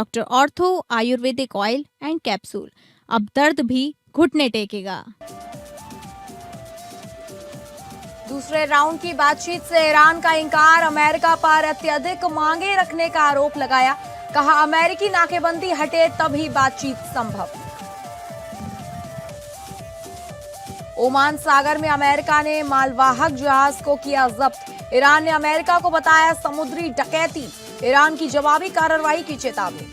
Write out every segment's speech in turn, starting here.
Doctor ortho Ayurvedic oil and capsule. अब दर्द भी घुटने टेकेगा। दूसरे राउंड की बातचीत से ईरान का इंकार, अमेरिका पर अत्यधिक मांगे रखने का आरोप लगाया। कहा अमेरिकी नाकेबंदी हटे तभी बातचीत संभव। ओमान सागर में अमेरिका ने मालवाहक जहाज को किया जब्त। ईरान ने अमेरिका को बताया समुद्री डकैती। ईरान की जवाबी कार्रवाई की चेतावनी।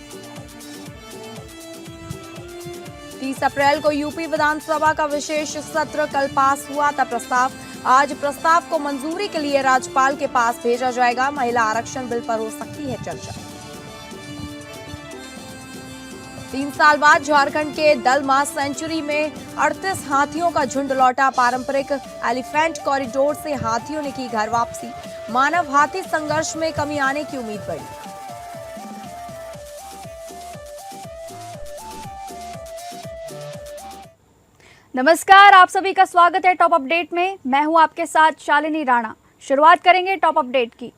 30 अप्रैल को यूपी विधानसभा का विशेष सत्र कल पास हुआ था प्रस्ताव। आज प्रस्ताव को मंजूरी के लिए राज्यपाल के पास भेजा जाएगा। महिला आरक्षण बिल पर हो सकती है चर्चा। 3 साल बाद झारखंड के दलमा सेंचुरी में 38 हाथियों का झुंड लौटा। पारंपरिक एलिफेंट कॉरिडोर से हाथियों ने की घर वापसी। मानव हाथी संघर्ष में कमी आने की उम्मीद बढ़ी। नमस्कार, आप सभी का स्वागत है टॉप अपडेट में। मैं हूं आपके साथ शालिनी राणा। शुरुआत करेंगे टॉप अपडेट की।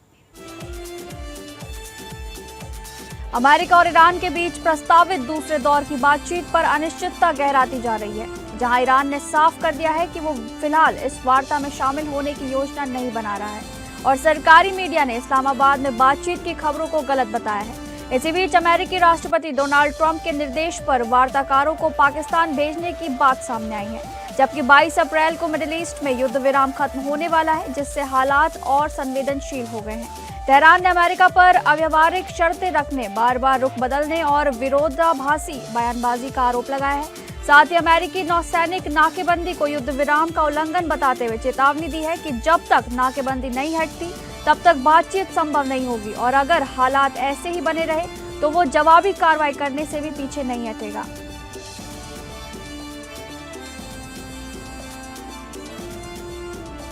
अमेरिका और ईरान के बीच प्रस्तावित दूसरे दौर की बातचीत पर अनिश्चितता गहराती जा रही है, जहां ईरान ने साफ कर दिया है कि वो फिलहाल इस वार्ता में शामिल होने की योजना नहीं बना रहा है और सरकारी मीडिया ने इस्लामाबाद में बातचीत की खबरों को गलत बताया है। इसी बीच अमेरिकी राष्ट्रपति डोनाल्ड ट्रंप के निर्देश पर वार्ताकारों को पाकिस्तान भेजने की बात सामने आई है, जबकि 22 अप्रैल को मिडिल ईस्ट में युद्ध विराम खत्म होने वाला है, जिससे हालात और संवेदनशील हो गए हैं। तेहरान ने अमेरिका पर अव्यवहारिक शर्तें रखने, बार बार रुख बदलने और विरोधाभासी बयानबाजी का आरोप लगाया है। साथ ही अमेरिकी नौसैनिक नाकेबंदी को युद्ध विराम का उल्लंघन बताते हुए चेतावनी दी है कि जब तक नाकेबंदी नहीं हटती तब तक बातचीत संभव नहीं होगी और अगर हालात ऐसे ही बने रहे तो वो जवाबी कार्रवाई करने से भी पीछे नहीं हटेगा।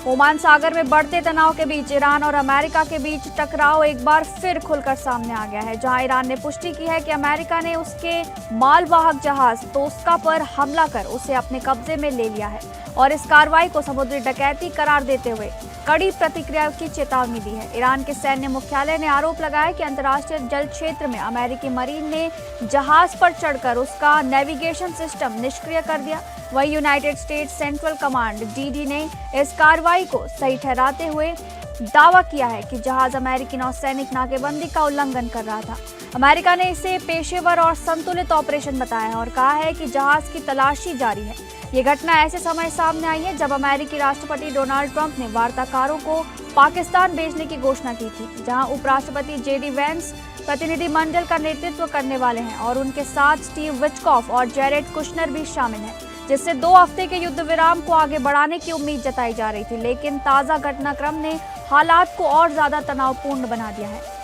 ओमान सागर में बढ़ते तनाव के बीच ईरान और अमेरिका के बीच टकराव एक बार फिर खुलकर सामने आ गया है, जहां ईरान ने पुष्टि की है कि अमेरिका ने उसके मालवाहक जहाज तोस्का पर हमला कर उसे अपने कब्जे में ले लिया है और इस कार्रवाई को समुद्री डकैती करार देते हुए कड़ी प्रतिक्रिया की चेतावनी दी है। ईरान के सैन्य मुख्यालय ने आरोप लगाया कि अंतर्राष्ट्रीय जल क्षेत्र में अमेरिकी मरीन ने जहाज पर चढ़कर उसका नेविगेशन सिस्टम निष्क्रिय कर दिया। वहीं United states central command (DD) ने इस कार्रवाई को सही ठहराते हुए दावा किया है कि जहाज अमेरिकी नौसैनिक नाकेबंदी का उल्लंघन कर रहा था। अमेरिका ने इसे पेशेवर और संतुलित ऑपरेशन बताया और कहा है कि जहाज की तलाशी जारी है। ये घटना ऐसे समय सामने आई है जब अमेरिकी राष्ट्रपति डोनाल्ड ट्रंप ने वार्ताकारों को पाकिस्तान भेजने की घोषणा की थी, जहां उपराष्ट्रपति JD वैंस प्रतिनिधिमंडल का नेतृत्व करने वाले हैं और उनके साथ स्टीव विटकॉफ और जेरेड कुशनर भी शामिल हैं, जिससे 2 हफ्ते के युद्ध विराम को आगे बढ़ाने की उम्मीद जताई जा रही थी। लेकिन ताज़ा घटनाक्रम ने हालात को और ज्यादा तनावपूर्ण बना दिया है।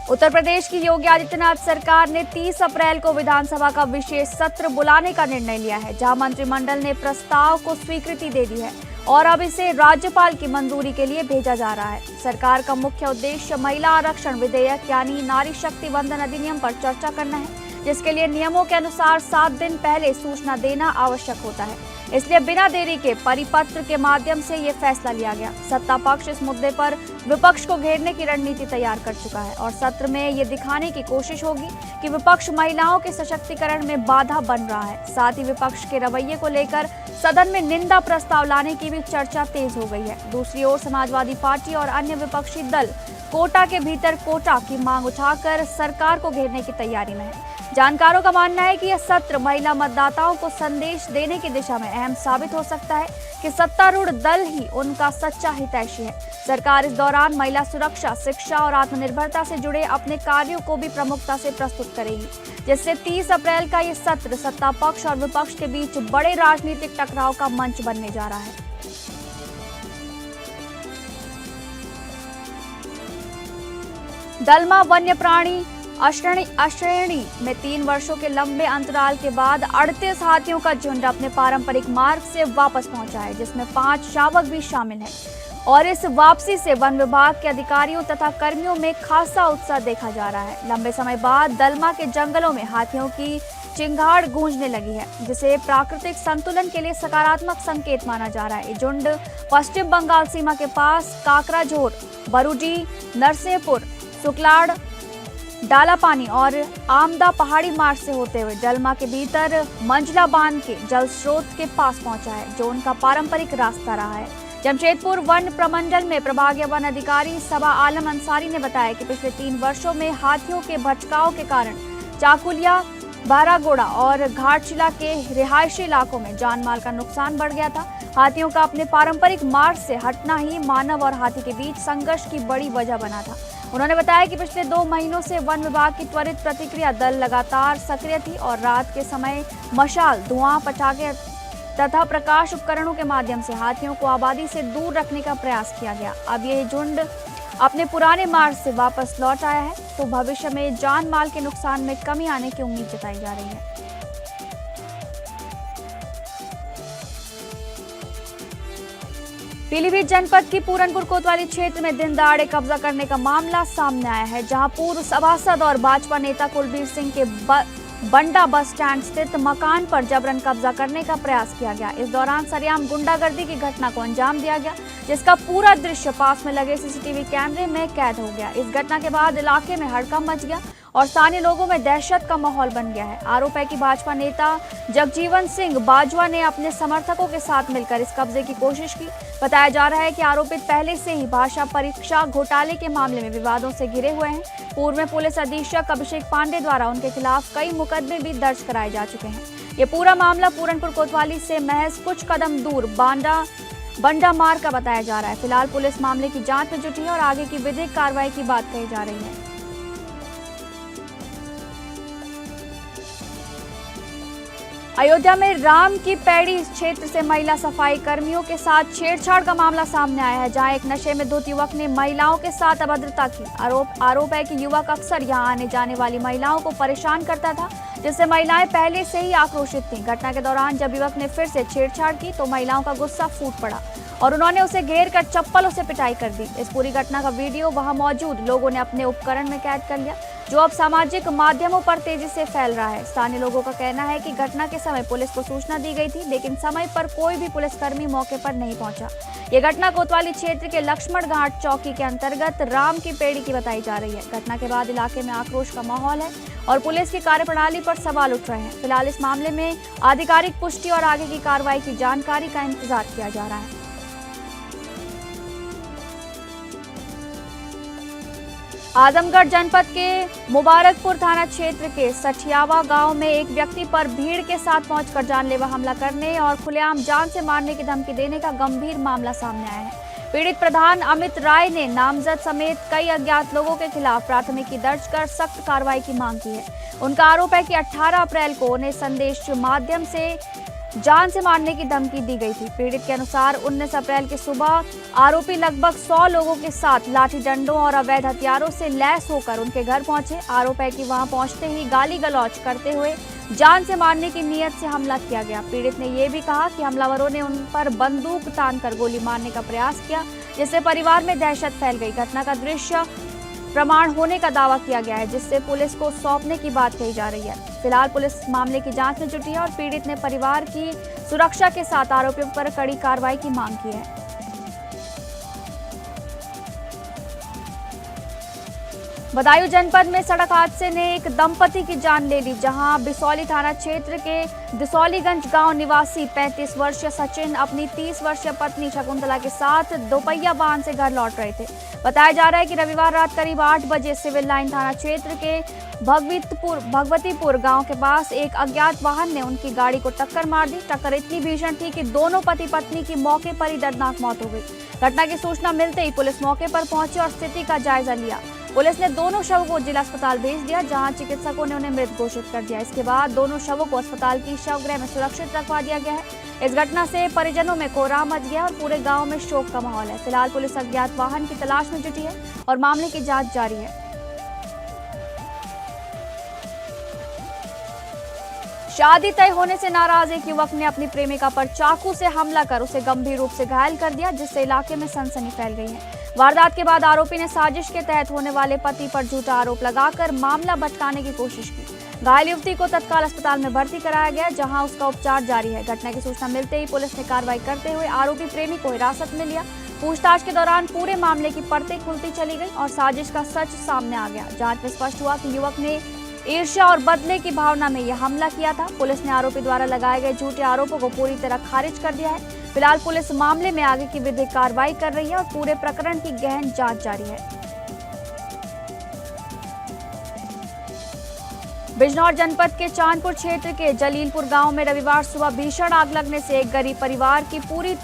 उत्तर प्रदेश की योगी आदित्यनाथ सरकार ने 30 अप्रैल को विधानसभा का विशेष सत्र बुलाने का निर्णय लिया है, जहां मंत्रिमंडल ने प्रस्ताव को स्वीकृति दे दी है और अब इसे राज्यपाल की मंजूरी के लिए भेजा जा रहा है। सरकार का मुख्य उद्देश्य महिला आरक्षण विधेयक यानी नारी शक्ति वंदन अधिनियम पर चर्चा करना है, जिसके लिए नियमों के अनुसार 7 दिन पहले सूचना देना आवश्यक होता है। इसलिए बिना देरी के परिपत्र के माध्यम से ये फैसला लिया गया। सत्ता पक्ष इस मुद्दे पर विपक्ष को घेरने की रणनीति तैयार कर चुका है और सत्र में ये दिखाने की कोशिश होगी कि विपक्ष महिलाओं के सशक्तिकरण में बाधा बन रहा है। साथ ही विपक्ष के रवैये को लेकर सदन में निंदा प्रस्ताव लाने की भी चर्चा तेज हो गई है। दूसरी ओर समाजवादी पार्टी और अन्य विपक्षी दल कोटा के भीतर कोटा की मांग उठाकर सरकार को घेरने की तैयारी में है। जानकारों का मानना है कि यह सत्र महिला मतदाताओं को संदेश देने की दिशा में अहम साबित हो सकता है कि सत्तारूढ़ दल ही उनका सच्चा हितैषी है। सरकार इस दौरान महिला सुरक्षा, शिक्षा और आत्मनिर्भरता से जुड़े अपने कार्यों को भी प्रमुखता से प्रस्तुत करेगी, जिससे 30 अप्रैल का ये सत्र सत्ता पक्ष और विपक्ष के बीच बड़े राजनीतिक टकराव का मंच बनने जा रहा है। दलमा वन्य प्राणी अश्रेणी में 3 वर्षों के लंबे अंतराल के बाद 38 हाथियों का झुंड अपने पारंपरिक मार्ग से वापस पहुंचा है, जिसमें 5 शावक भी शामिल हैं और इस वापसी से वन विभाग के अधिकारियों तथा कर्मियों में खासा उत्साह देखा जा रहा है। लंबे समय बाद दलमा के जंगलों में हाथियों की चिंगाड़ गूंजने लगी है, जिसे प्राकृतिक संतुलन के लिए सकारात्मक संकेत माना जा रहा है। ये झुंड पश्चिम बंगाल सीमा के पास काकराझोर, बरूडी, नरसिंहपुर, सुकलाड़, डालापानी और आमदा पहाड़ी मार्ग से होते हुए जलमा के भीतर मंझला बांध के जल स्रोत के पास पहुंचा है, जो उनका पारंपरिक रास्ता रहा है। जमशेदपुर वन प्रमंडल में प्रभागीय वन अधिकारी सबा आलम अंसारी ने बताया कि पिछले 3 वर्षों में हाथियों के भटकाव के कारण चाकुलिया, बारागोड़ा और घाटशिला के रिहायशी इलाकों में जान माल का नुकसान बढ़ गया था। हाथियों का अपने पारंपरिक मार्ग से हटना ही मानव और हाथी के बीच संघर्ष की बड़ी वजह बना था। उन्होंने बताया कि पिछले 2 महीनों से वन विभाग की त्वरित प्रतिक्रिया दल लगातार सक्रिय थी और रात के समय मशाल, धुआं, पटाखे तथा प्रकाश उपकरणों के माध्यम से हाथियों को आबादी से दूर रखने का प्रयास किया गया। अब यह झुंड अपने पुराने मार्ग से वापस लौट आया है, तो भविष्य में जान माल के नुकसान में कमी आने की उम्मीद जताई जा रही है। पीलीभीत जनपद की पूरनपुर कोतवाली क्षेत्र में दिन दहाड़े कब्जा करने का मामला सामने आया है, जहां पूर्व सभासद और भाजपा नेता कुलबीर सिंह के बंडा बस स्टैंड स्थित मकान पर जबरन कब्जा करने का प्रयास किया गया। इस दौरान सरेआम गुंडागर्दी की घटना को अंजाम दिया गया, जिसका पूरा दृश्य पास में लगे सीसीटीवी कैमरे में कैद हो गया। इस घटना के बाद इलाके में हड़कंप मच गया और स्थानीय लोगों में दहशत का माहौल बन गया है। आरोप है कि भाजपा नेता जगजीवन सिंह बाजवा ने अपने समर्थकों के साथ मिलकर इस कब्जे की कोशिश की। बताया जा रहा है कि आरोपित पहले से ही भाषा परीक्षा घोटाले के मामले में विवादों से घिरे हुए हैं। पूर्व में पुलिस अधीक्षक अभिषेक पांडे द्वारा उनके खिलाफ कई मुकदमे भी दर्ज कराए जा चुके हैं। ये पूरा मामला पूरनपुर कोतवाली से महज कुछ कदम दूर बंडा मार्ग का बताया जा रहा है। फिलहाल पुलिस मामले की जांच में जुटी है और आगे की विधिक कार्रवाई की बात कही जा रही है। अयोध्या में राम की पैड़ी क्षेत्र से महिला सफाई कर्मियों के साथ छेड़छाड़ का मामला सामने आया है, जहां एक नशे में धुत युवक ने महिलाओं के साथ अभद्रता की। आरोप है कि युवक अक्सर यहां आने जाने वाली महिलाओं को परेशान करता था, जिससे महिलाएं पहले से ही आक्रोशित थीं। घटना के दौरान जब युवक ने फिर से छेड़छाड़ की तो महिलाओं का गुस्सा फूट पड़ा और उन्होंने उसे घेर कर चप्पलों से पिटाई कर दी। इस पूरी घटना का वीडियो वहां मौजूद लोगों ने अपने उपकरण में कैद कर लिया, जो अब सामाजिक माध्यमों पर तेजी से फैल रहा है। स्थानीय लोगों का कहना है कि घटना के समय पुलिस को सूचना दी गई थी, लेकिन समय पर कोई भी पुलिसकर्मी मौके पर नहीं पहुंचा। ये घटना कोतवाली क्षेत्र के लक्ष्मण घाट चौकी के अंतर्गत राम की पेड़ी की बताई जा रही है। घटना के बाद इलाके में आक्रोश का माहौल है और पुलिस की कार्यप्रणाली पर सवाल उठ रहे हैं। फिलहाल इस मामले में आधिकारिक पुष्टि और आगे की कार्रवाई की जानकारी का इंतजार किया जा रहा है। आजमगढ़ जनपद के मुबारकपुर थाना क्षेत्र के सठियावा गांव में एक व्यक्ति पर भीड़ के साथ पहुंचकर जानलेवा हमला करने और खुलेआम जान से मारने की धमकी देने का गंभीर मामला सामने आया है। पीड़ित प्रधान अमित राय ने नामजद समेत कई अज्ञात लोगों के खिलाफ प्राथमिकी दर्ज कर सख्त कार्रवाई की मांग की है। उनका आरोप है कि 18 अप्रैल को उन्हें संदेश माध्यम से जान से मारने की धमकी दी गई थी। पीड़ित के अनुसार 19 अप्रैल की सुबह आरोपी लगभग 100 लोगों के साथ लाठी डंडों और अवैध हथियारों से लैस होकर उनके घर पहुंचे। आरोप है कि वहां पहुंचते ही गाली गलौज करते हुए जान से मारने की नीयत से हमला किया गया। पीड़ित ने यह भी कहा कि हमलावरों ने उन पर बंदूक तानकर गोली मारने का प्रयास किया, जिससे परिवार में दहशत फैल गई। घटना का दृश्य प्रमाण होने का दावा किया गया है, जिससे पुलिस को सौंपने की बात कही जा रही है। फिलहाल पुलिस मामले की जांच में जुटी है और पीड़ित ने परिवार की सुरक्षा के साथ आरोपियों पर कड़ी कार्रवाई की मांग की है। बदायूं जनपद में सड़क हादसे ने एक दंपति की जान ले ली, जहां बिसौली थाना क्षेत्र के दिसौलीगंज गांव निवासी 35 वर्षीय सचिन अपनी 30 वर्षीय पत्नी शकुंतला के साथ दोपहिया वाहन से घर लौट रहे थे। बताया जा रहा है कि रविवार रात करीब 8 बजे सिविल लाइन थाना क्षेत्र के भगवतीपुर गांव के पास एक अज्ञात वाहन ने उनकी गाड़ी को टक्कर मार दी। टक्कर इतनी भीषण थी कि दोनों पति पत्नी की मौके पर ही दर्दनाक मौत हो गई। घटना की सूचना मिलते ही पुलिस मौके पर पहुंची और स्थिति का जायजा लिया। पुलिस ने दोनों शवों को जिला अस्पताल भेज दिया, जहां चिकित्सकों ने उन्हें मृत घोषित कर दिया। इसके बाद दोनों शवों को अस्पताल की शवगृह में सुरक्षित रखवा दिया गया है। इस घटना से परिजनों में कोहराम मच गया और पूरे गांव में शोक का माहौल है। फिलहाल पुलिस अज्ञात वाहन की तलाश में जुटी है और मामले की जांच जारी है। शादी तय होने से नाराज एक युवक ने अपनी प्रेमिका पर चाकू से हमला कर उसे गंभीर रूप से घायल कर दिया, जिससे इलाके में सनसनी फैल गई है। वारदात के बाद आरोपी ने साजिश के तहत होने वाले पति पर झूठा आरोप लगाकर मामला भटकाने की कोशिश की। घायल युवती को तत्काल अस्पताल में भर्ती कराया गया, जहां उसका उपचार जारी है। घटना की सूचना मिलते ही पुलिस ने कार्रवाई करते हुए आरोपी प्रेमी को हिरासत में लिया। पूछताछ के दौरान पूरे मामले की परतें खुलती चली गई और साजिश का सच सामने आ गया। जांच में स्पष्ट हुआ कि युवक ने ईर्ष्या और बदले की भावना में यह हमला किया था। पुलिस ने आरोपी द्वारा लगाए गए झूठे आरोपों को पूरी तरह खारिज कर दिया है। फिलहाल पुलिस मामले में आगे की विधिक कार्रवाई कर रही है और पूरे प्रकरण की गहन जांच जारी है। बिजनौर जनपद के चांदपुर क्षेत्र के जलीलपुर गांव में रविवार सुबह भीषण आग लगने से एक गरीब परिवार पूरी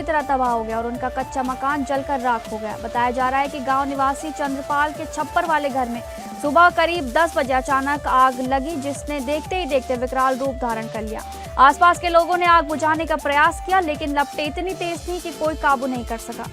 तरह तबाह हो गया और उनका कच्चा मकान जलकर राख हो गया। बताया जा रहा है कि गांव निवासी चंद्रपाल के छप्पर वाले घर में सुबह करीब 10 बजे अचानक आग लगी, जिसने देखते ही देखते विकराल रूप धारण कर लिया। आसपास के लोगों ने आग बुझाने का प्रयास किया, लेकिन लपटें इतनी तेज थी कि कोई काबू नहीं कर सका।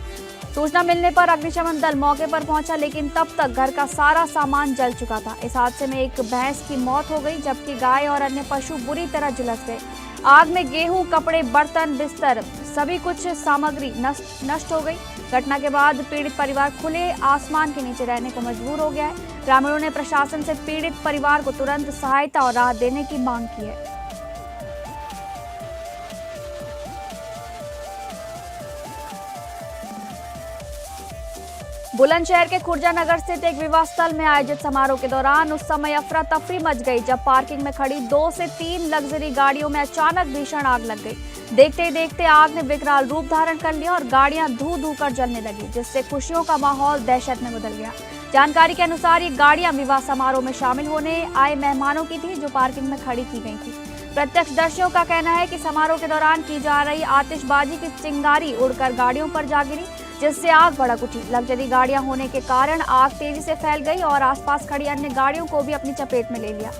सूचना मिलने पर अग्निशमन दल मौके पर पहुंचा, लेकिन तब तक घर का सारा सामान जल चुका था। इस हादसे में एक भैंस की मौत हो गई, जबकि गाय और अन्य पशु बुरी तरह झुलस गए। आग में गेहूं, कपड़े, बर्तन, बिस्तर सभी कुछ सामग्री नष्ट हो गई। घटना के बाद पीड़ित परिवार खुले आसमान के नीचे रहने को मजबूर हो गया है। ग्रामीणों ने प्रशासन से पीड़ित परिवार को तुरंत सहायता और राहत देने की मांग की है। बुलंदशहर के खुर्जा नगर स्थित एक विवाह स्थल में आयोजित समारोह के दौरान उस समय अफरा तफरी मच गई, जब पार्किंग में खड़ी 2 से 3 लग्जरी गाड़ियों में अचानक भीषण आग लग गई। देखते ही देखते आग ने विकराल रूप धारण कर लिया और गाड़ियां धू धू कर जलने लगी, जिससे खुशियों का माहौल दहशत में बदल गया। जानकारी के अनुसार ये गाड़ियां विवाह समारोह में शामिल होने आए मेहमानों की थी, जो पार्किंग में खड़ी की गई थी। प्रत्यक्षदर्शियों का कहना है कि समारोह के दौरान की जा रही आतिशबाजी की चिंगारी उड़कर गाड़ियों पर जा गिरी, जिससे आग भड़क उठी। लग्जरी गाड़ियां होने के कारण आग तेजी से फैल गई और आसपास खड़ी अन्य गाड़ियों को भी अपनी चपेट में ले लिया।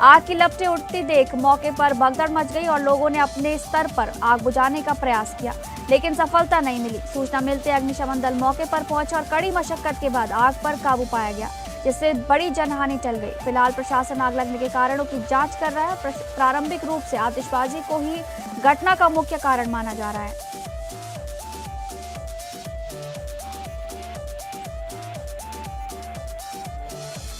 आग की लपटें उठती देख मौके पर भगदड़ मच गई और लोगों ने अपने स्तर पर आग बुझाने का प्रयास किया, लेकिन सफलता नहीं मिली। सूचना मिलते अग्निशमन दल मौके पर पहुंचा और कड़ी मशक्कत के बाद आग पर काबू पाया गया, जिससे बड़ी जनहानि टल गई। फिलहाल प्रशासन आग लगने के कारणों की जांच कर रहा है। प्रारंभिक रूप से आतिशबाजी को ही घटना का मुख्य कारण माना जा रहा है।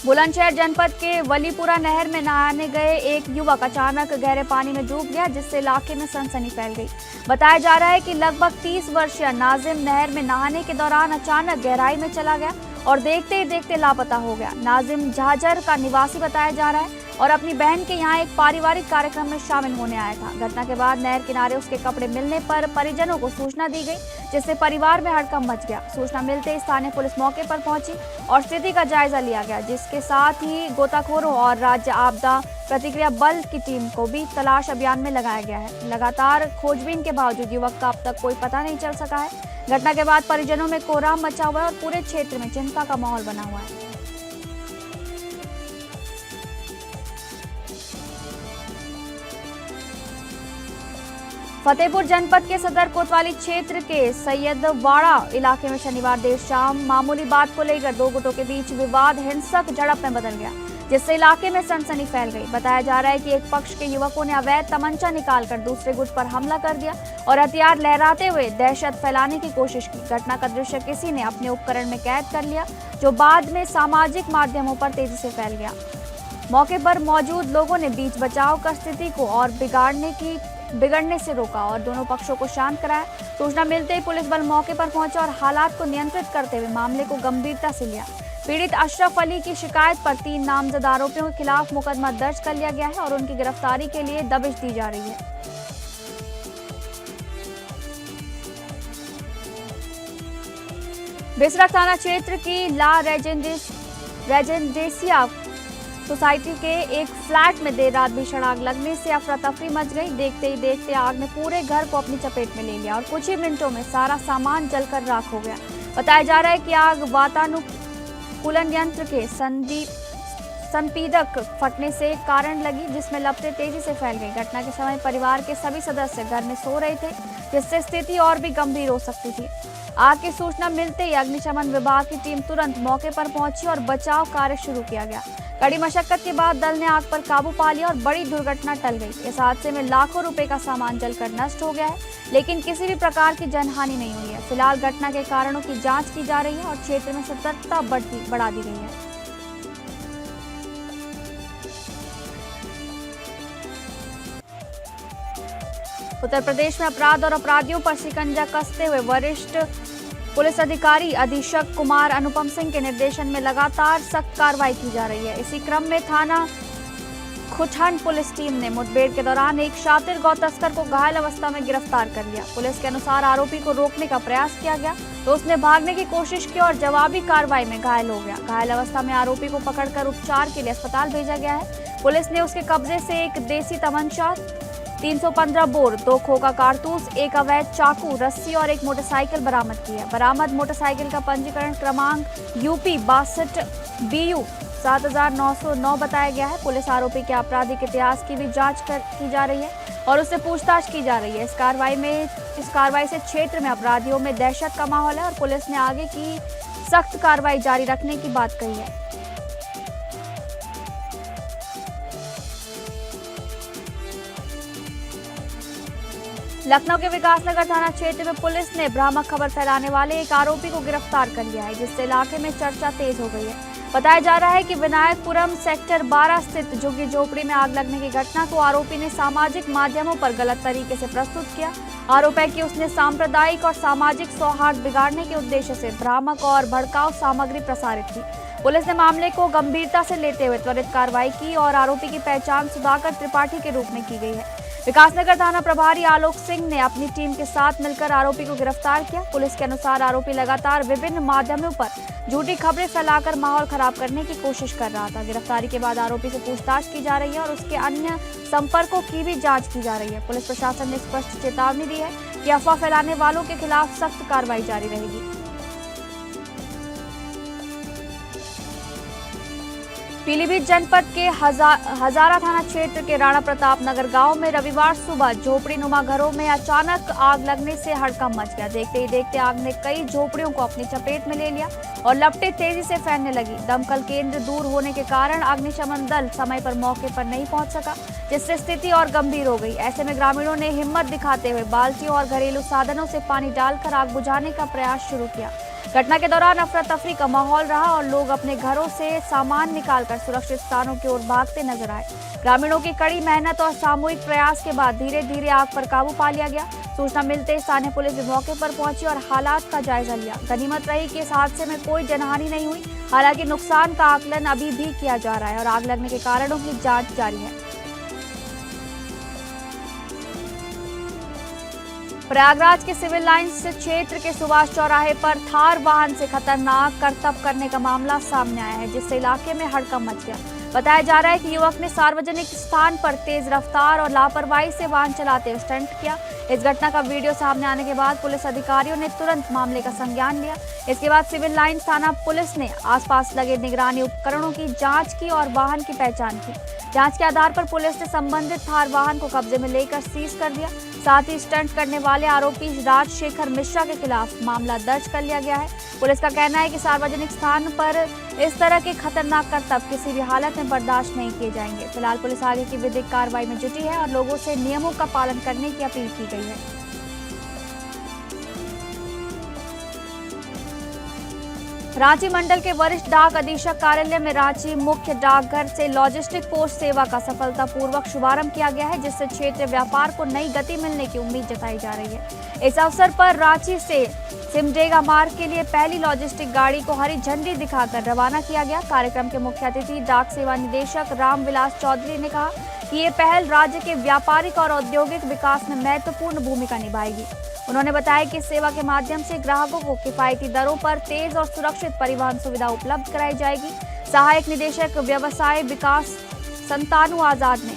बुलंदशहर जनपद के वलीपुरा नहर में नहाने गए एक युवक अचानक गहरे पानी में डूब गया, जिससे इलाके में सनसनी फैल गई। बताया जा रहा है कि लगभग 30 वर्षीय नाजिम नहर में नहाने के दौरान अचानक गहराई में चला गया और देखते ही देखते लापता हो गया। नाजिम झाझर का निवासी बताया जा रहा है और अपनी बहन के यहाँ एक पारिवारिक कार्यक्रम में शामिल होने आया था। घटना के बाद नहर किनारे उसके कपड़े मिलने पर परिजनों को सूचना दी गई, जिससे परिवार में हड़कंप मच गया। सूचना मिलते ही स्थानीय पुलिस मौके पर पहुंची और स्थिति का जायजा लिया गया, जिसके साथ ही गोताखोरों और राज्य आपदा प्रतिक्रिया बल की टीम को भी तलाश अभियान में लगाया गया है। लगातार खोजबीन के बावजूद युवक का अब तक कोई पता नहीं चल सका है। घटना के बाद परिजनों में कोहराम मचा हुआ है और पूरे क्षेत्र में चिंता का माहौल बना हुआ है। फतेहपुर जनपद के सदर कोतवाली क्षेत्र के सैयदवाड़ा इलाके में शनिवार देर शाम मामूली बात को लेकर 2 गुटों के बीच विवाद हिंसक झड़प में बदल गया, जिससे इलाके में सनसनी फैल गई। बताया जा रहा है कि एक पक्ष के युवकों ने अवैध तमंचा निकालकर दूसरे गुट पर हमला कर दिया और हथियार लहराते हुए दहशत फैलाने की कोशिश की। घटना का दृश्य किसी ने अपने उपकरण में कैद कर लिया, जो बाद में सामाजिक माध्यमों पर तेजी से फैल गया। मौके पर मौजूद लोगों ने बीच बचाव कर स्थिति को और बिगड़ने से रोका और दोनों पक्षों को शांत कराया। सूचना मिलते ही पुलिस बल मौके पर पहुंचा और हालात को नियंत्रित करते हुए मामले को गंभीरता से लिया। पीड़ित अशरफ अली की शिकायत पर 3 नामजद आरोपियों के खिलाफ मुकदमा दर्ज कर लिया गया है और उनकी गिरफ्तारी के लिए दबिश दी जा रही है। बेसरख थाना क्षेत्र की ला रेजेंडेसिया सोसाइटी के एक फ्लैट में देर रात भीषण आग लगने से अफरा तफरी मच गई। देखते ही देखते आग ने पूरे घर को अपनी चपेट में ले लिया और कुछ ही मिनटों में सारा सामान जलकर राख हो गया। बताया जा रहा है कि आग वातानुकूलन यंत्र के संपीड़क फटने से कारण लगी, जिसमें लपटें तेजी से फैल गई। घटना के समय परिवार के सभी सदस्य घर में सो रहे थे, जिससे स्थिति और भी गंभीर हो सकती थी। आग की सूचना मिलते ही अग्निशमन विभाग की टीम तुरंत मौके पर पहुंची और बचाव कार्य शुरू किया गया। कड़ी मशक्कत के बाद दल ने आग पर काबू पा लिया और बड़ी दुर्घटना टल गई। इस हादसे में लाखों रुपए का सामान जलकर नष्ट हो गया है, लेकिन किसी भी प्रकार की जनहानि नहीं हुई है। फिलहाल घटना के कारणों की जांच की जा रही है और क्षेत्र में सतर्कता बढ़ा दी गई है। उत्तर प्रदेश में अपराध और अपराधियों पर शिकंजा कसते हुए वरिष्ठ पुलिस अधिकारी अधीक्षक कुमार अनुपम सिंह के निर्देशन में लगातार सख्त कार्रवाई की जा रही है। इसी क्रम में थाना खुटहन पुलिस टीम ने मुठभेड़ के दौरान एक शातिर गौ तस्कर को घायल अवस्था में गिरफ्तार कर लिया। पुलिस के अनुसार आरोपी को रोकने का प्रयास किया गया तो उसने भागने की कोशिश की और जवाबी कार्रवाई में घायल हो गया। घायल अवस्था में आरोपी को पकड़कर उपचार के लिए अस्पताल भेजा गया है। पुलिस ने उसके कब्जे से एक देसी तमंचा, 315 बोर, 2 खोखा कारतूस, एक अवैध चाकू, रस्सी और एक मोटरसाइकिल बरामद की है। बरामद मोटरसाइकिल का पंजीकरण क्रमांक UP 62 BU 7909 बताया गया है। पुलिस आरोपी के आपराधिक इतिहास की भी जांच की जा रही है और उससे पूछताछ की जा रही है। इस कार्रवाई से क्षेत्र में अपराधियों में दहशत का माहौल है और पुलिस ने आगे की सख्त कार्रवाई जारी रखने की बात कही है। लखनऊ के विकासनगर थाना क्षेत्र में पुलिस ने भ्रामक खबर फैलाने वाले एक आरोपी को गिरफ्तार कर लिया है, जिससे इलाके में चर्चा तेज हो गई है। बताया जा रहा है कि विनायकपुरम सेक्टर 12 स्थित झुग्गी झोपड़ी में आग लगने की घटना को आरोपी ने सामाजिक माध्यमों पर गलत तरीके से प्रस्तुत किया। आरोप है कि उसने सांप्रदायिक और सामाजिक सौहार्द बिगाड़ने के उद्देश्य से भ्रामक और भड़काऊ सामग्री प्रसारित की। पुलिस ने मामले को गंभीरता से लेते हुए त्वरित कार्रवाई की और आरोपी की पहचान सुधाकर त्रिपाठी के रूप में की गई है। विकासनगर थाना प्रभारी आलोक सिंह ने अपनी टीम के साथ मिलकर आरोपी को गिरफ्तार किया। पुलिस के अनुसार आरोपी लगातार विभिन्न माध्यमों पर झूठी खबरें फैलाकर माहौल खराब करने की कोशिश कर रहा था। गिरफ्तारी के बाद आरोपी से पूछताछ की जा रही है और उसके अन्य संपर्कों की भी जांच की जा रही है। पुलिस प्रशासन ने स्पष्ट चेतावनी दी है कि अफवाह फैलाने वालों के खिलाफ सख्त कार्रवाई जारी रहेगी। पीलीभीत जनपद के हजारा थाना क्षेत्र के राणा प्रताप नगर गांव में रविवार सुबह झोपड़ी नुमा घरों में अचानक आग लगने से हड़कंप मच गया। देखते ही देखते आग ने कई झोपड़ियों को अपनी चपेट में ले लिया और लपटें तेजी से फैलने लगी। दमकल केंद्र दूर होने के कारण अग्निशमन दल समय पर मौके पर नहीं पहुंच सका, जिससे स्थिति और गंभीर हो गई। ऐसे में ग्रामीणों ने हिम्मत दिखाते हुए बाल्टियों और घरेलू साधनों से पानी डालकर आग बुझाने का प्रयास शुरू किया। घटना के दौरान अफरा तफरी का माहौल रहा और लोग अपने घरों से सामान निकालकर सुरक्षित स्थानों की ओर भागते नजर आए। ग्रामीणों की कड़ी मेहनत और सामूहिक प्रयास के बाद धीरे धीरे आग पर काबू पा लिया गया। सूचना मिलते ही स्थानीय पुलिस भी मौके पर पहुंची और हालात का जायजा लिया। गनीमत रही कि इस हादसे में कोई जनहानि नहीं हुई। हालांकि नुकसान का आकलन अभी भी किया जा रहा है और आग लगने के कारणों की जाँच जारी है। प्रयागराज के सिविल लाइंस क्षेत्र के सुभाष चौराहे पर थार वाहन से खतरनाक करतब करने का मामला सामने आया है, जिससे इलाके में हड़कंप मच गया। बताया जा रहा है कि युवक ने सार्वजनिक स्थान पर तेज रफ्तार और लापरवाही से वाहन चलाते हुए स्टंट किया। इस घटना का वीडियो सामने आने के बाद पुलिस अधिकारियों ने तुरंत मामले का संज्ञान लिया। इसके बाद सिविल लाइंस थाना पुलिस ने आसपास लगे निगरानी उपकरणों की जांच की और वाहन की पहचान की। जांच के आधार पर पुलिस ने संबंधित थार वाहन को कब्जे में लेकर सीज कर दिया। साथ ही स्टंट करने वाले आरोपी राजशेखर मिश्रा के खिलाफ मामला दर्ज कर लिया गया है। पुलिस का कहना है कि सार्वजनिक स्थान पर इस तरह के खतरनाक करतब किसी भी हालत में बर्दाश्त नहीं किए जाएंगे। फिलहाल पुलिस आगे की विधिक कार्रवाई में जुटी है और लोगों से नियमों का पालन करने की अपील की गई है। रांची मंडल के वरिष्ठ डाक अधीक्षक कार्यालय में रांची मुख्य डाकघर से लॉजिस्टिक पोस्ट सेवा का सफलतापूर्वक शुभारंभ किया गया है, जिससे क्षेत्रीय व्यापार को नई गति मिलने की उम्मीद जताई जा रही है। इस अवसर पर रांची से सिमडेगा मार्ग के लिए पहली लॉजिस्टिक गाड़ी को हरी झंडी दिखाकर रवाना किया गया। कार्यक्रम के मुख्य अतिथि डाक सेवा निदेशक रामविलास चौधरी ने कहा कि ये पहल राज्य के व्यापारिक और औद्योगिक विकास में महत्वपूर्ण भूमिका निभाएगी। उन्होंने बताया कि सेवा के माध्यम से ग्राहकों को किफायती दरों पर तेज और सुरक्षित परिवहन सुविधा उपलब्ध कराई जाएगी। सहायक निदेशक व्यवसाय विकास संतानु आजाद ने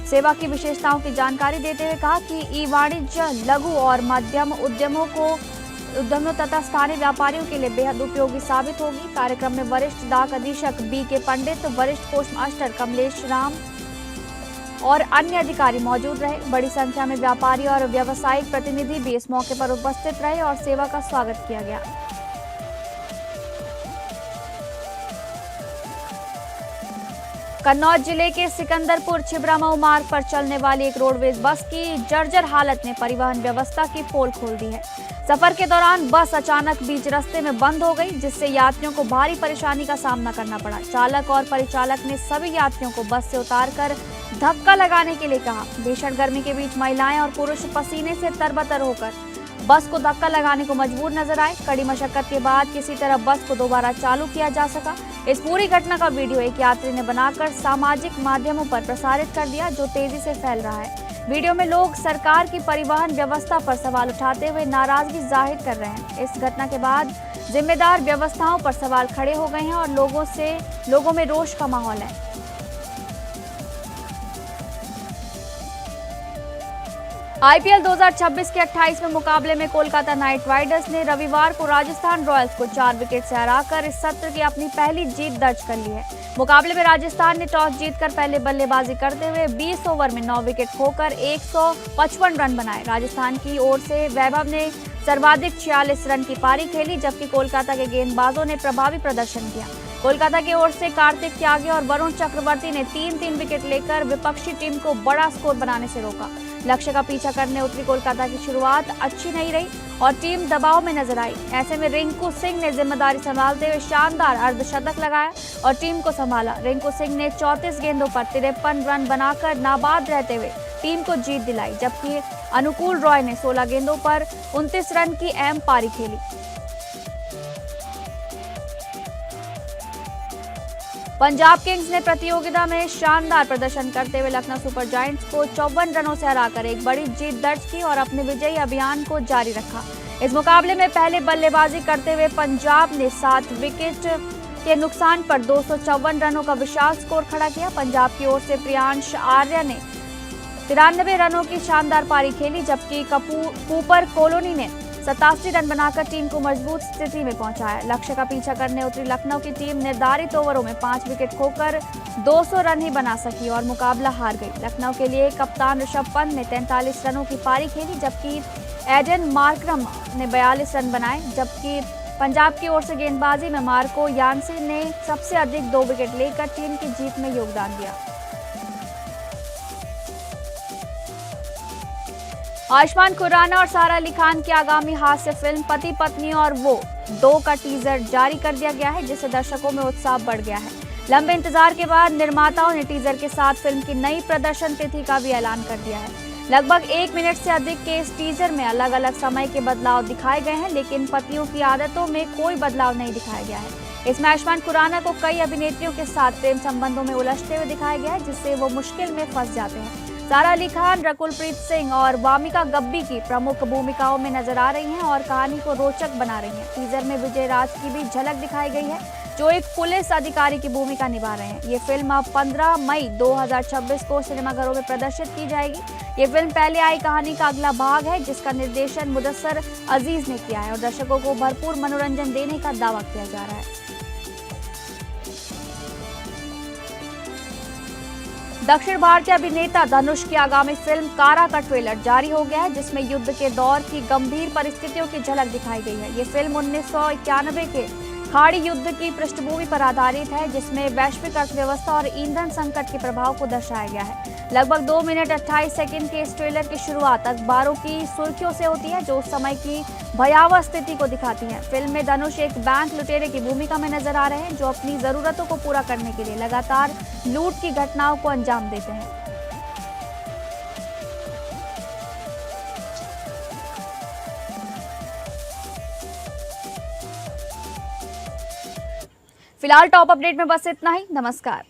सेवा की विशेषताओं की जानकारी देते हुए कहा कि ई वाणिज्य लघु और मध्यम उद्यमों तथा स्थानीय व्यापारियों के लिए बेहद उपयोगी साबित होगी। कार्यक्रम में वरिष्ठ डाक अधीक्षक BK पंडित, वरिष्ठ पोस्ट मास्टर कमलेश राम और अन्य अधिकारी मौजूद रहे। बड़ी संख्या में व्यापारी और व्यावसायिक प्रतिनिधि भी इस मौके पर उपस्थित रहे और सेवा का स्वागत किया गया। कन्नौज जिले के सिकंदरपुर छिबरामऊ मार्ग पर चलने वाली एक रोडवेज बस की जर्जर हालत ने परिवहन व्यवस्था की पोल खोल दी है। सफर के दौरान बस अचानक बीच रास्ते में बंद हो गई, जिससे यात्रियों को भारी परेशानी का सामना करना पड़ा। चालक और परिचालक ने सभी यात्रियों को बस से उतारकर धक्का लगाने के लिए कहा। भीषण गर्मी के बीच महिलाएं और पुरुष पसीने से तरबतर होकर बस को धक्का लगाने को मजबूर नजर आए। कड़ी मशक्कत के बाद किसी तरह बस को दोबारा चालू किया जा सका। इस पूरी घटना का वीडियो एक यात्री ने बनाकर सामाजिक माध्यमों पर प्रसारित कर दिया, जो तेजी से फैल रहा है। वीडियो में लोग सरकार की परिवहन व्यवस्था पर सवाल उठाते हुए नाराजगी जाहिर कर रहे हैं। इस घटना के बाद जिम्मेदार व्यवस्थाओं पर सवाल खड़े हो गए हैं और लोगों में रोष का माहौल है। आईपीएल 2026 के 28वें मुकाबले में कोलकाता नाइट राइडर्स ने रविवार को राजस्थान रॉयल्स को 4 विकेट से हराकर इस सत्र की अपनी पहली जीत दर्ज कर ली है। मुकाबले में राजस्थान ने टॉस जीतकर पहले बल्लेबाजी करते हुए 20 ओवर में 9 विकेट खोकर 155 रन बनाए। राजस्थान की ओर से वैभव ने सर्वाधिक 46 रन की पारी खेली, जबकि कोलकाता के गेंदबाजों ने प्रभावी प्रदर्शन किया। कोलकाता की ओर से कार्तिक त्यागी और वरुण चक्रवर्ती ने 3-3 विकेट लेकर विपक्षी टीम को बड़ा स्कोर बनाने से रोका। लक्ष्य का पीछा करने उतरी कोलकाता की शुरुआत अच्छी नहीं रही और टीम दबाव में नजर आई। ऐसे में रिंकू सिंह ने जिम्मेदारी संभालते हुए शानदार अर्धशतक लगाया और टीम को संभाला। रिंकू सिंह ने 34 गेंदों पर 53 रन बनाकर नाबाद रहते हुए टीम को जीत दिलाई, जबकि अनुकूल रॉय ने 16 गेंदों पर 29 रन की अहम पारी खेली। पंजाब किंग्स ने प्रतियोगिता में शानदार प्रदर्शन करते हुए लखनऊ सुपर जायंट्स को 54 रनों से हराकर एक बड़ी जीत दर्ज की और अपने विजयी अभियान को जारी रखा। इस मुकाबले में पहले बल्लेबाजी करते हुए पंजाब ने 7 विकेट के नुकसान पर 254 रनों का विशाल स्कोर खड़ा किया। पंजाब की ओर से प्रियांश आर्य ने 93 रनों की शानदार पारी खेली, जबकि कूपर कॉलोनी ने 87 रन बनाकर टीम को मजबूत स्थिति में पहुंचाया। लक्ष्य का पीछा करने उतरी लखनऊ की टीम निर्धारित ओवरों में 5 विकेट खोकर 200 रन ही बना सकी और मुकाबला हार गई। लखनऊ के लिए कप्तान ऋषभ पंत ने 43 रनों की पारी खेली, जबकि एडन मार्करम ने 42 रन बनाए। जबकि पंजाब की ओर से गेंदबाजी में मार्को यानसी ने सबसे अधिक 2 विकेट लेकर टीम की जीत में योगदान दिया। आयुष्मान खुराना और सारा अली खान की आगामी हास्य फिल्म पति पत्नी और वो 2 का टीजर जारी कर दिया गया है, जिससे दर्शकों में उत्साह बढ़ गया है। लंबे इंतजार के बाद निर्माताओं ने टीजर के साथ फिल्म की नई प्रदर्शन तिथि का भी ऐलान कर दिया है। लगभग 1 मिनट से अधिक के इस टीजर में अलग अलग समय के बदलाव दिखाए गए हैं, लेकिन पतियों की आदतों में कोई बदलाव नहीं दिखाया गया है। इसमें आयुष्मान खुराना को कई अभिनेत्रियों के साथ प्रेम संबंधों में उलझते हुए दिखाया गया है, जिससे वो मुश्किल में फंस जाते हैं। सारा अली खान, रकुलप्रीत सिंह और वामिका गब्बी की प्रमुख भूमिकाओं में नजर आ रही हैं और कहानी को रोचक बना रही हैं। टीजर में विजय राज की भी झलक दिखाई गई है, जो एक पुलिस अधिकारी की भूमिका निभा रहे हैं। ये फिल्म अब 15 मई 2026 को सिनेमाघरों में प्रदर्शित की जाएगी। ये फिल्म पहले आई कहानी का अगला भाग है, जिसका निर्देशन मुदस्सर अजीज ने किया है और दर्शकों को भरपूर मनोरंजन देने का दावा किया जा रहा है। दक्षिण भारतीय अभिनेता धनुष की आगामी फिल्म कारा का ट्रेलर जारी हो गया है, जिसमें युद्ध के दौर की गंभीर परिस्थितियों की झलक दिखाई गई है। ये फिल्म 1991 के खाड़ी युद्ध की पृष्ठभूमि पर आधारित है, जिसमें वैश्विक अर्थव्यवस्था और ईंधन संकट के प्रभाव को दर्शाया गया है। लगभग 2 मिनट 28 सेकंड के इस ट्रेलर की शुरुआत अखबारों की सुर्खियों से होती है, जो उस समय की भयावह स्थिति को दिखाती है। फिल्म में धनुष एक बैंक लुटेरे की भूमिका में नजर आ रहे हैं, जो अपनी जरूरतों को पूरा करने के लिए लगातार लूट की घटनाओं को अंजाम देते हैं। फिलहाल टॉप अपडेट में बस इतना ही। नमस्कार।